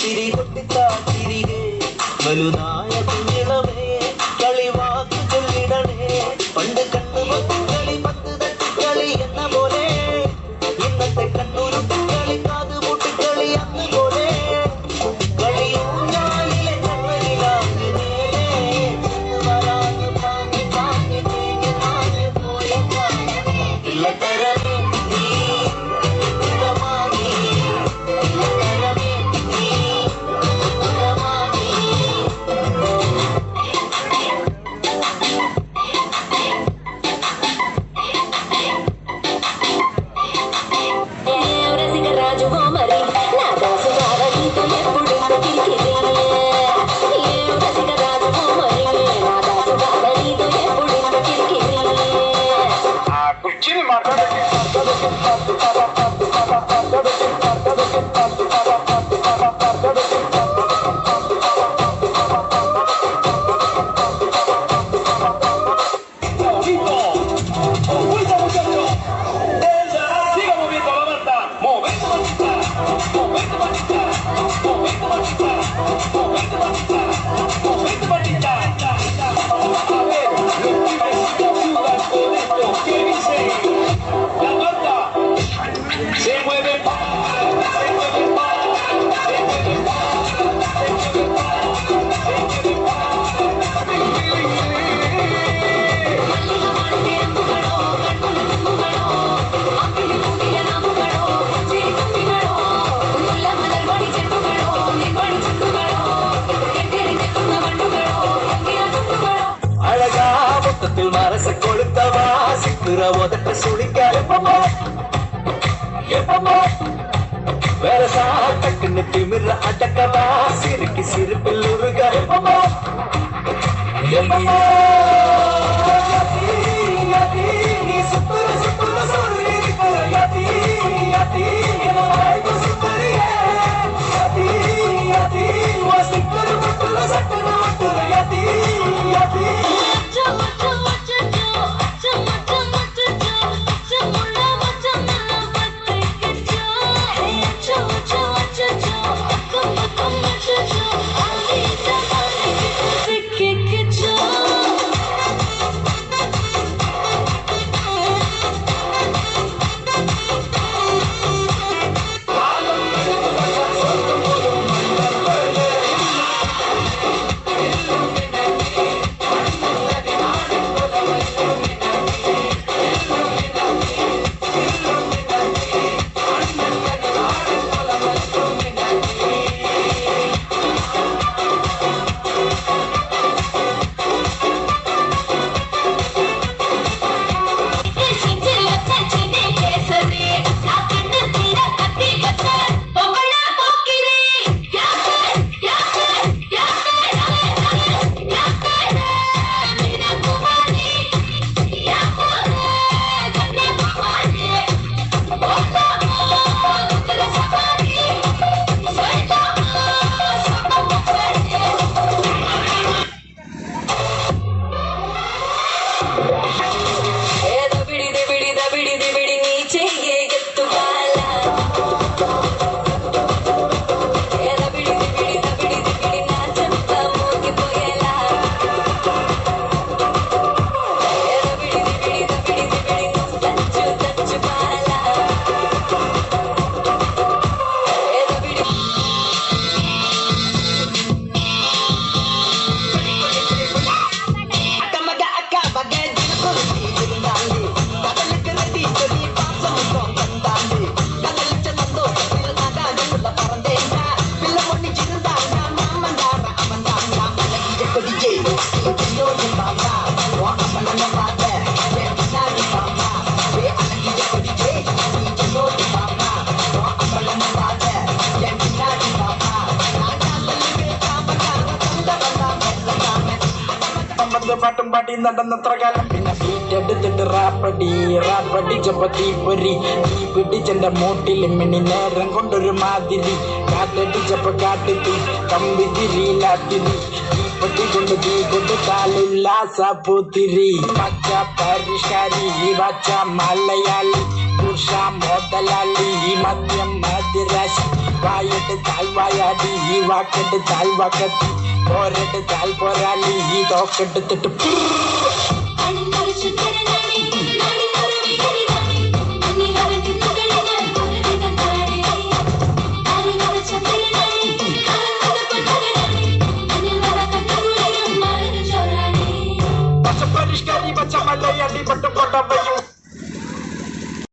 ചിരി കൊട്ടിത്താ തിരികെ വലുതായ കുഞ്ഞിളമേ കളിവാക്ക് ചൊല്ലിടണേ പണ്ട് കണ്ണുപൊത്തും കളി പത്ത് തട്ടുകളി എന്ന പോലെ ഇന്നത്തെ കണ്ണൂരുട്ടും കളി കാതുപൂട്ടുകളി അന്ന് പോലെ കളിയൂഞ്ഞാലിലെ കണ്ണനിലാവ് വരാന്ന് പാങ്ങി പാങ്ങി തേങ്ങി നാങ്ങി പോയ ഇല്ലത്തരമേ നീ ഉറമാകി ഇല്ലത്തരമേ നീ ഉറമാകി மரச கொளுத்தவா சிக்குற உதட்ட சுடிக்க எப்பமோ வேற சாட்டக்குன்னு திமிர அடக்கவா சிறுக்கி சிரிப்பில் உருக எப்பமோ நீ சுத்துற சுத்துற சொல்லி இருக்கிற யதி யதி சுத்தறியே யதி யதி சிக்குற முட்டுல சட்டுன முட்டுல யதி யதி പാട്ടും പാട്ടി നടന്നത്ര കാലം പിന്നെ ബീറ്റെടുത്തിട്ട് റാപ്പടി ചപ്പത്തി പൊരി തീ പിടിച്ചെന്റെ മൂട്ടിൽ മിണി നേരം കൊണ്ടൊരു മാതിരി കാറ്റടിച്ചപ്പോ കാട്ടിത്തി കമ്പി തിരിയിലാത്തിരി തീപ്പെട്ടി കൊണ്ട് കാലുല്ലാസ പൂത്തിരി പച്ച പരിഷ്കാരി പച്ച മലയാളി ഉഷ മോതലാളി മദ്യം മദിരാശി വായെടുത്താൽ വായാടി വാക്കെടുത്താൽ വാക്കത്തി പോരെടുത്താൽ പോരാളി തോക്കെടുത്തിട്ട് പരിഷ്കാരി പച്ച മലയടി പട്ടും കൊണ്ടവയും